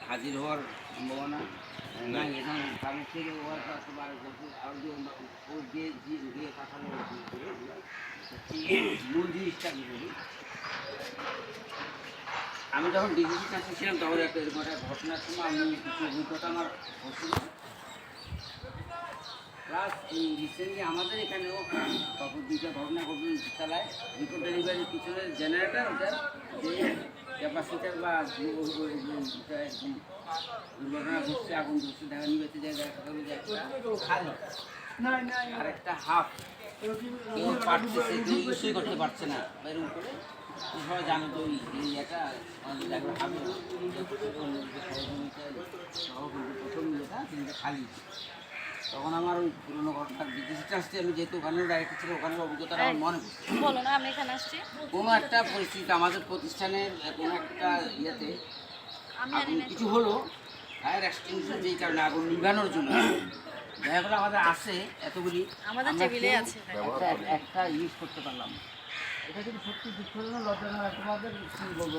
হাজির হওয়ার সম্ভাবনা নাই। এখন কারণ থেকে হওয়ার দিয়ে পাঠানো মূল জিনিসটা আমি বলি। আমি যখন ডিজিসি চাষে ছিলাম তখন একটা এরকম একটা ঘটনার সময় আমি কিছু অভিজ্ঞতা আমার হচ্ছিল। প্লাস এই রিসেন্টলি আমাদের এখানেও তখন দুইটা ঘটনা ঘটল চালায় রিপোর্ট ডেলিভারির পিছনে জেনারেটার ওটার যে ক্যাপাসিটার বা দুর্ঘটনা ঘটছে আগুন ঘটছে দেখা নিবেতে যায় দেখা গেল যে একটা খালি আর একটা হাফ কেউ পারতেছে কেউ ইস্যুই করতে পারছে না এরকম করে সবাই জানো তো এই একটা হাফে প্রথম ইয়েটা কিন্তু খালি। তখন আমার ওই পুরোনো ঘটনার বিদেশে আসছে আমি যেহেতু ওখানে ডাইরেক্টর ছিল ওখানের অভিজ্ঞতাটা আমার মনে পড়ছে। কোনো একটা পরিস্থিতি আমাদের প্রতিষ্ঠানের কোনো একটা ইয়েতে আগুন কিছু হলো ফায়ার এক্সটিংগুইশার যেই কারণে আগুন নিভানোর জন্য দেখা গেলো আমাদের আছে এতগুলি একটা ইউজ করতে পারলাম। এটা কিন্তু সত্যি দুঃখজনক লজ্জাজনক তোমাদের বলবো